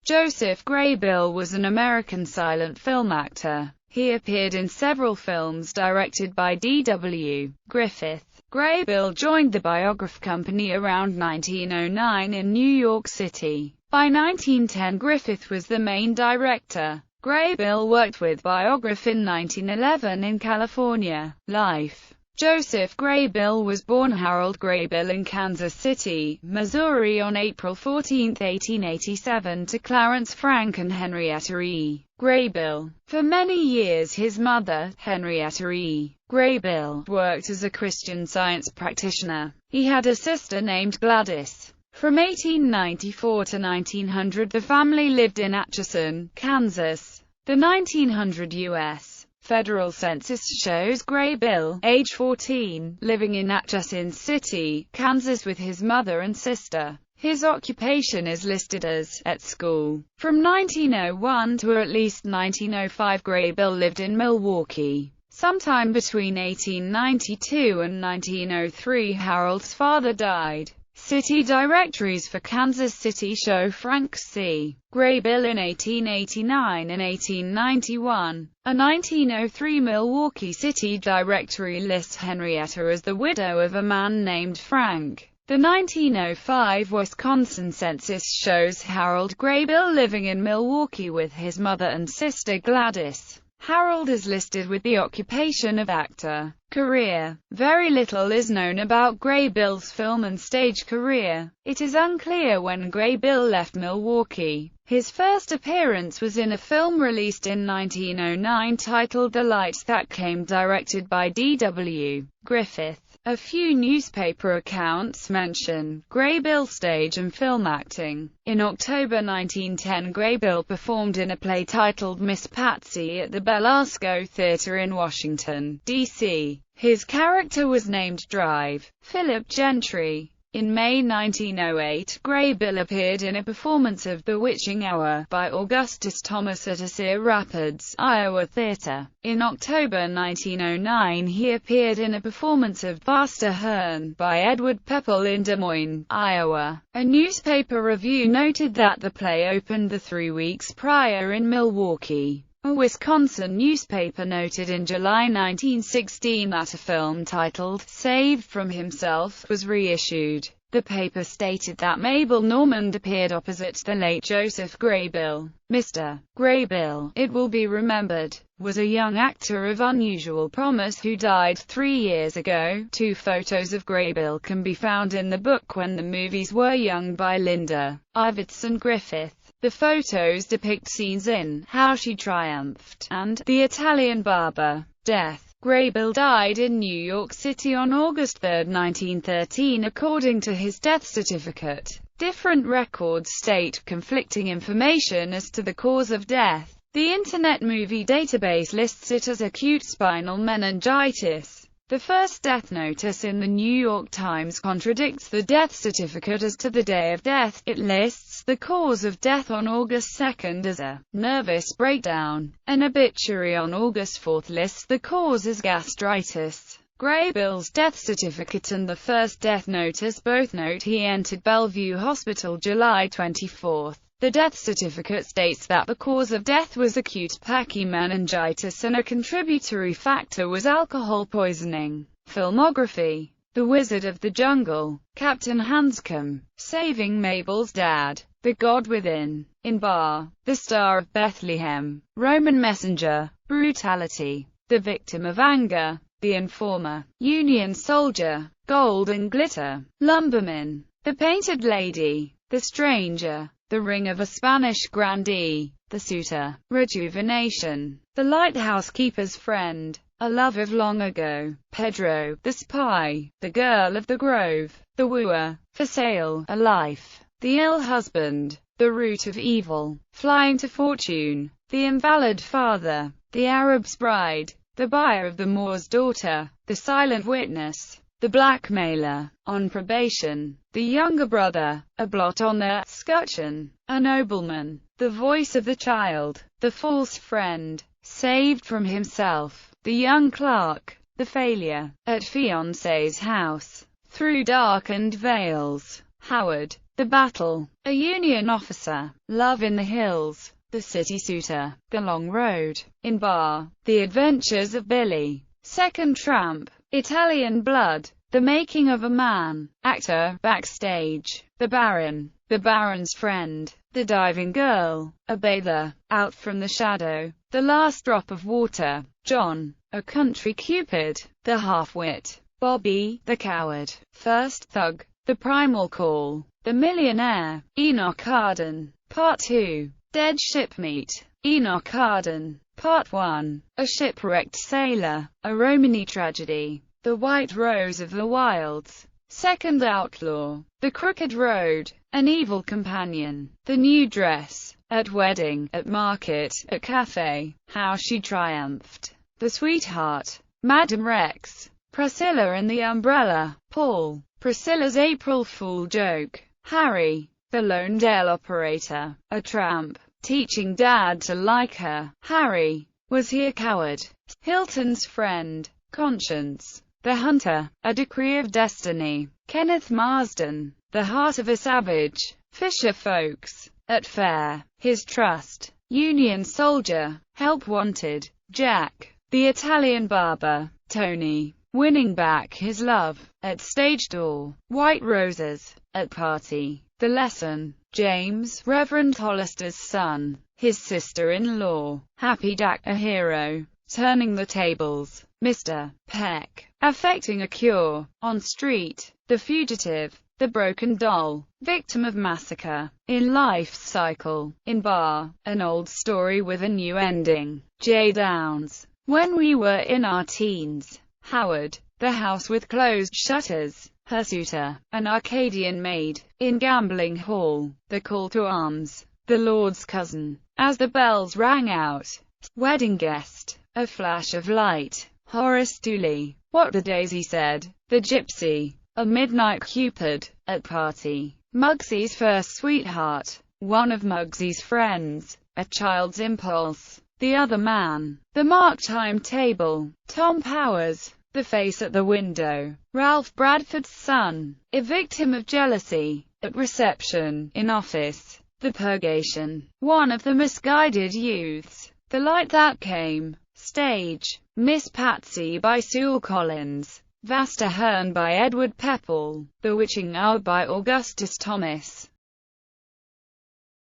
Joseph Graybill was an American silent film actor. He appeared in several films directed by D.W. Griffith. Graybill joined the Biograph Company around 1909 in New York City. By 1910, Griffith was the main director. Graybill worked with Biograph in 1911 in California. Life. Joseph Graybill was born Harold Graybill in Kansas City, Missouri on April 14, 1887 to Clarence Frank and Henrietta E. Graybill. For many years his mother, Henrietta E. Graybill, worked as a Christian Science practitioner. He had a sister named Gladys. From 1894 to 1900 the family lived in Atchison, Kansas. The 1900 U.S. Federal Census shows Graybill, age 14, living in Atchison City, Kansas with his mother and sister. His occupation is listed as at school. From 1901 to at least 1905 Graybill lived in Milwaukee. Sometime between 1892 and 1903 Harold's father died. City directories for Kansas City show Frank C. Graybill in 1889 and 1891. A 1903 Milwaukee City directory lists Henrietta as the widow of a man named Frank. The 1905 Wisconsin census shows Harold Graybill living in Milwaukee with his mother and sister Gladys. Harold is listed with the occupation of actor. Career. Very little is known about Graybill's film and stage career. It is unclear when Graybill left Milwaukee. His first appearance was in a film released in 1909 titled The Lights That Came, directed by D.W. Griffith. A few newspaper accounts mention Graybill's stage and film acting. In October 1910, Graybill performed in a play titled Miss Patsy at the Belasco Theater in Washington, D.C. His character was named Drive Philip Gentry. In May 1908, Graybill appeared in a performance of The Witching Hour by Augustus Thomas at a Cedar Rapids, Iowa theater. In October 1909 he appeared in a performance of Buster Hearn by Edward Pepple in Des Moines, Iowa. A newspaper review noted that the play opened the 3 weeks prior in Milwaukee. A Wisconsin newspaper noted in July 1916 that a film titled Saved from Himself was reissued. The paper stated that Mabel Normand appeared opposite the late Joseph Graybill. Mr. Graybill, it will be remembered, was a young actor of unusual promise who died 3 years ago. 2 photos of Graybill can be found in the book When the Movies Were Young by Linda Iverson Griffith. The photos depict scenes in How She Triumphed and The Italian Barber. Death. Graybill died in New York City on August 3, 1913 according to his death certificate. Different records state conflicting information as to the cause of death. The Internet Movie Database lists it as acute spinal meningitis. The first death notice in the New York Times contradicts the death certificate as to the day of death. It lists the cause of death on August 2 as a nervous breakdown. An obituary on August 4 lists the cause as gastritis. Graybill's death certificate and the first death notice both note he entered Bellevue Hospital July 24. The death certificate states that the cause of death was acute pachymeningitis and a contributory factor was alcohol poisoning. Filmography. The Wizard of the Jungle, Captain Hanscom, Saving Mabel's Dad, The God Within, In Bar, The Star of Bethlehem, Roman Messenger, Brutality, The Victim of Anger, The Informer, Union Soldier, Gold and Glitter, Lumberman, The Painted Lady, The Stranger, The Ring of a Spanish Grandee, The Suitor, Rejuvenation, The Lighthouse Keeper's Friend, A Love of Long Ago, Pedro, The Spy, The Girl of the Grove, The Wooer, For Sale, A Life, The Ill Husband, The Root of Evil, Flying to Fortune, The Invalid Father, The Arab's Bride, The Buyer of the Moor's Daughter, The Silent Witness, The Blackmailer, On Probation, The Younger Brother, A Blot on the Scutcheon, A Nobleman, The Voice of the Child, The False Friend, Saved from Himself, The Young Clerk, The Failure, At Fiancé's House, Through Darkened Veils, Howard, The Battle, a Union Officer, Love in the Hills, The City Suitor, The Long Road, In Bar, The Adventures of Billy, Second Tramp, Italian Blood, The Making of a Man, Actor, Backstage, The Baron, The Baron's Friend, The Diving Girl, A Bather, Out from the Shadow, The Last Drop of Water, John, A Country Cupid, The Half-Wit, Bobby, The Coward, First Thug, The Primal Call, The Millionaire, Enoch Arden, Part 2, Dead Shipmeet, Enoch Arden, Part 1, A Shipwrecked Sailor, A Romany Tragedy, The White Rose of the Wilds, Second Outlaw, The Crooked Road, An Evil Companion, The New Dress, At Wedding, At Market, At Cafe, How She Triumphed, The Sweetheart, Madam Rex, Priscilla and the Umbrella, Paul, Priscilla's April Fool Joke, Harry, The Lonedale Operator, A Tramp, Teaching Dad to Like Her, Harry, Was He a Coward, Hilton's Friend, Conscience, The Hunter, A Decree of Destiny, Kenneth Marsden, The Heart of a Savage, Fisher Folks, At Fair, His Trust, Union Soldier, Help Wanted, Jack, The Italian Barber, Tony, Winning Back His Love, At Stage Door, White Roses, At Party, The Lesson, James, Reverend Hollister's Son, His Sister-in-Law, Happy Jack, A Hero, Turning the Tables, Mr. Peck, Affecting a Cure, On Street, The Fugitive, The Broken Doll, Victim of Massacre, In Life's Cycle, In Bar, An Old Story with a New Ending, J. Downs, When We Were in Our Teens, Howard, The House with Closed Shutters, Her Suitor, An Arcadian Maid, In Gambling Hall, The Call to Arms, The Lord's Cousin, As the Bells Rang Out, Wedding Guest, A Flash of Light, Horace Dooley, What the Daisy Said, The Gypsy, A Midnight Cupid, At Party, Muggsy's First Sweetheart, One of Muggsy's Friends, A Child's Impulse, The Other Man, The Mark Timetable, Tom Powers, The Face at the Window, Ralph Bradford's Son, A Victim of Jealousy, At Reception, In Office, The Purgation, One of the Misguided Youths, The Light That Came, Stage, Miss Patsy by Sewell Collins, Vasta Hearn by Edward Pepple, The Witching Hour by Augustus Thomas,